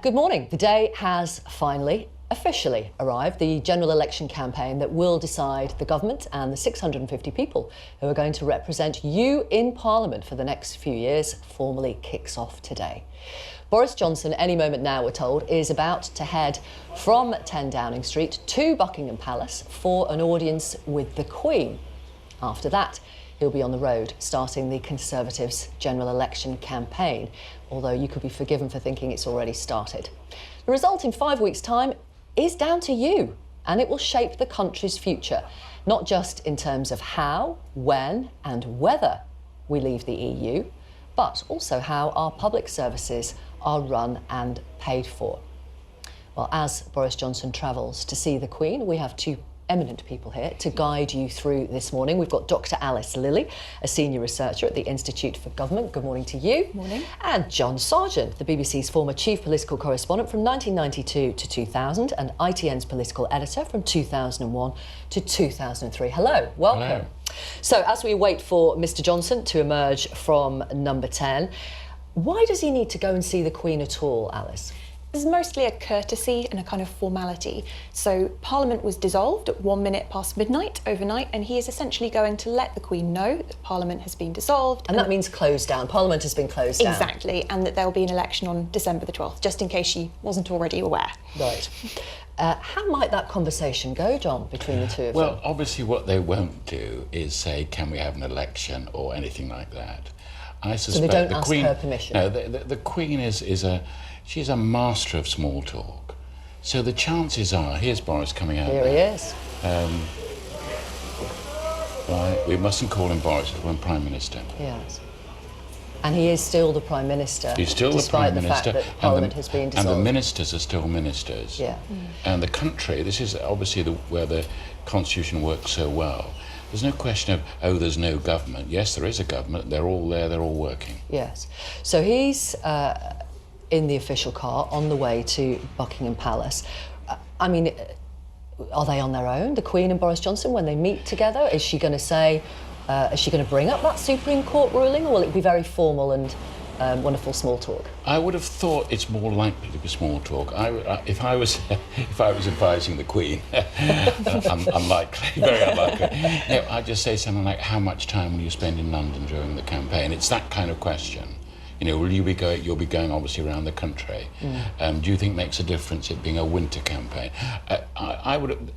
Good morning. The day has finally, officially arrived. The general election campaign that will decide the government and the 650 people who are going to represent you in Parliament for the next few years formally kicks off today. Boris Johnson, any moment now, we're told, is about to head from 10 Downing Street to Buckingham Palace for an audience with the Queen. After that, he'll be on the road, starting the Conservatives' general election campaign, although you could be forgiven for thinking it's already started. The result in 5 weeks' time is down to you, and it will shape the country's future, not just in terms of how, when and whether we leave the EU, but also how our public services are run and paid for. Well, as Boris Johnson travels to see the Queen, we have two eminent people here to guide you through this morning. We've got Dr. Alice Lilly, a senior researcher at the Institute for Government. Good morning to you. Morning. And John Sargent, the BBC's former chief political correspondent from 1992 to 2000 and ITN's political editor from 2001 to 2003. Hello, welcome. Hello. So as we wait for Mr. Johnson to emerge from number 10, why does he need to go and see the Queen at all, Alice? This is mostly a courtesy and a kind of formality. So Parliament was dissolved at 1 minute past midnight overnight, and he is essentially going to let the Queen know that Parliament has been dissolved. And that means closed down. Parliament has been closed down. Exactly, and that there will be an election on December the 12th, just in case she wasn't already aware. Right. How might that conversation go, John, between the two of them? Well, obviously what they won't do is say, can we have an election or anything like that. I suspect so they don't the ask Queen, her permission? No, the Queen she's a master of small talk. So the chances are, here's Boris coming out Here he is. Right, we mustn't call him Boris, we're Prime Minister. Yes. And he is still the Prime Minister. He's still the despite Prime Minister. The fact that Parliament has been dissolved. And the ministers are still ministers. Yeah. And the country, this is obviously where the Constitution works so well. There's no question of, oh, there's no government. Yes, there is a government. They're all there. They're all working. Yes. So he's in the official car on the way to Buckingham Palace. I mean, are they on their own, the Queen and Boris Johnson, when they meet together? Is she going to say, is she going to bring up that Supreme Court ruling, or will it be very formal and wonderful small talk? I would have thought it's more likely to be small talk. If I was advising the Queen, unlikely, very unlikely. No, I'd just say something like, how much time will you spend in London during the campaign? It's that kind of question. You know, will you be going? You'll be going obviously around the country. Do you think it makes a difference it being a winter campaign?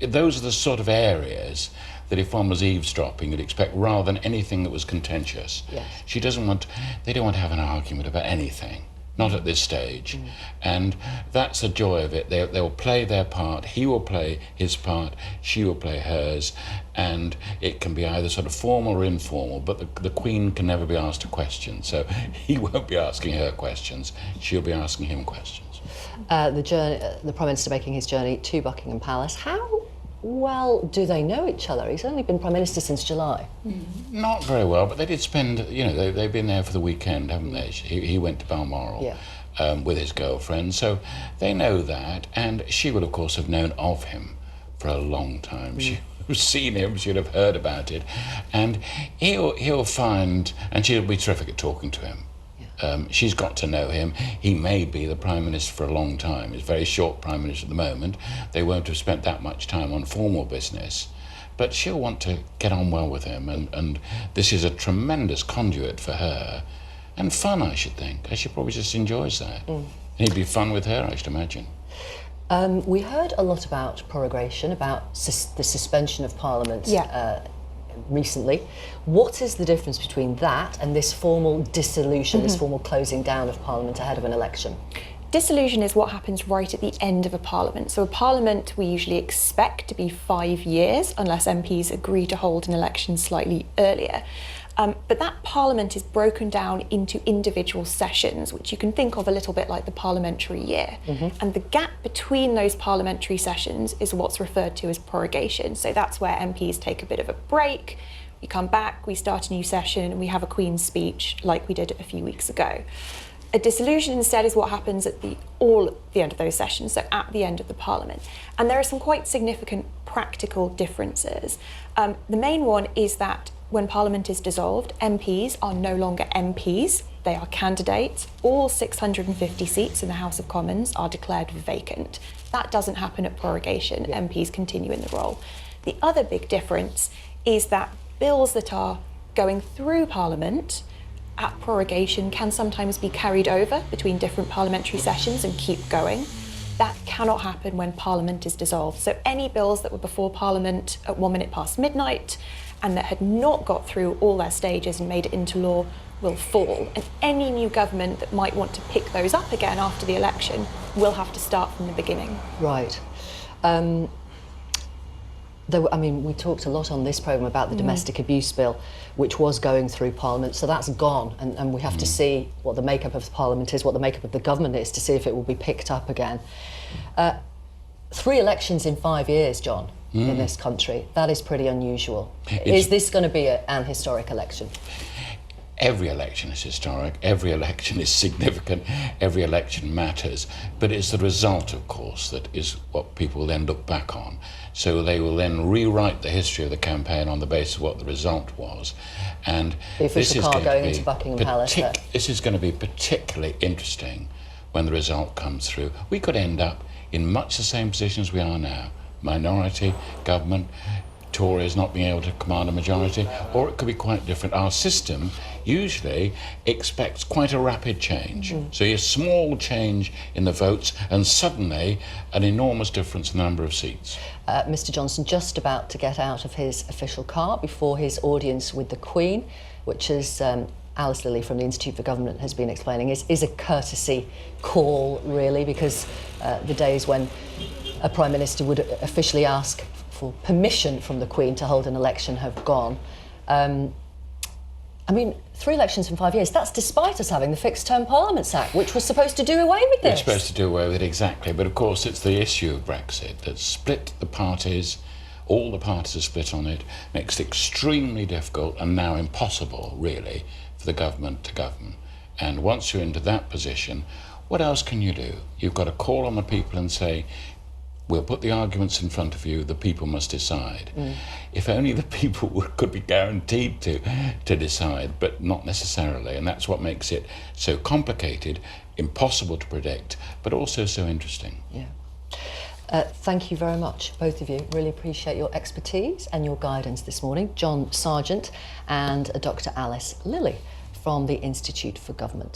Those are the sort of areas that if one was eavesdropping, you'd expect rather than anything that was contentious. Yes. They don't want to have an argument about anything, not at this stage. And that's the joy of it. They'll play their part, he will play his part, she will play hers, and it can be either sort of formal or informal, but the Queen can never be asked a question, so he won't be asking her questions, she'll be asking him questions. The Prime Minister making his journey to Buckingham Palace, how well do they know each other? He's only been Prime Minister since July. Not very well, but they did spend, you know, they've been there for the weekend, haven't they? He went to Balmoral with his girlfriend, so they know that, and she would of course have known of him for a long time. She would have seen him, she'd have heard about it, and he'll find, and she'll be terrific at talking to him. She's got to know him. He may be the Prime Minister for a long time. He's very short Prime Minister at the moment. They won't have spent that much time on formal business. But she'll want to get on well with him, and this is a tremendous conduit for her. And fun, I should think. She probably just enjoys that. And it'd be fun with her, I should imagine. We heard a lot about prorogation, about the suspension of Parliament recently. What is the difference between that and this formal dissolution, this formal closing down of Parliament ahead of an election? Dissolution is what happens right at the end of a Parliament. So a Parliament we usually expect to be 5 years, unless MPs agree to hold an election slightly earlier. But that Parliament is broken down into individual sessions, which you can think of a little bit like the parliamentary year. And the gap between those parliamentary sessions is what's referred to as prorogation. So that's where MPs take a bit of a break, we come back, we start a new session, and we have a Queen's speech like we did a few weeks ago. A dissolution instead is what happens at the end of those sessions, so at the end of the Parliament. And there are some quite significant practical differences. The main one is that when Parliament is dissolved, MPs are no longer MPs. They are candidates. All 650 seats in the House of Commons are declared vacant. That doesn't happen at prorogation. Yeah. MPs continue in the role. The other big difference is that bills that are going through Parliament at prorogation can sometimes be carried over between different parliamentary sessions and keep going. That cannot happen when Parliament is dissolved. So any bills that were before Parliament at 1 minute past midnight and that had not got through all their stages and made it into law will fall. And any new government that might want to pick those up again after the election will have to start from the beginning. Right. We talked a lot on this programme about the domestic abuse bill, which was going through Parliament, so that's gone, and we have to see what the makeup of Parliament is, what the makeup of the government is, to see if it will be picked up again. 3 elections in 5 years, John, in this country, that is pretty unusual. Is this going to be an historic election? Every election is historic, every election is significant, every election matters, but it's the result, of course, that is what people then look back on. So they will then rewrite the history of the campaign on the basis of what the result was. And the official car going into Buckingham Palace. This is going to be particularly interesting when the result comes through. We could end up in much the same position as we are now. Minority government, Tories not being able to command a majority, or it could be quite different. Our system usually expects quite a rapid change. So a small change in the votes and suddenly an enormous difference in the number of seats. Mr Johnson just about to get out of his official car before his audience with the Queen, which is Alice Lilly from the Institute for Government has been explaining, is a courtesy call, really, because the days when a Prime Minister would officially ask for permission from the Queen to hold an election have gone. 3 elections in 5 years, that's despite us having the Fixed Term Parliaments Act, which was supposed to do away with this. It's supposed to do away with it, exactly. But of course, it's the issue of Brexit that split the parties. All the parties are split on it, makes it extremely difficult and now impossible, really, for the government to govern. And once you're into that position, what else can you do? You've got to call on the people and say, we'll put the arguments in front of you, the people must decide. If only the people could be guaranteed to decide, but not necessarily. And that's what makes it so complicated, impossible to predict, but also so interesting. Yeah. Thank you very much, both of you. Really appreciate your expertise and your guidance this morning. John Sargent and Dr. Alice Lilly from the Institute for Government.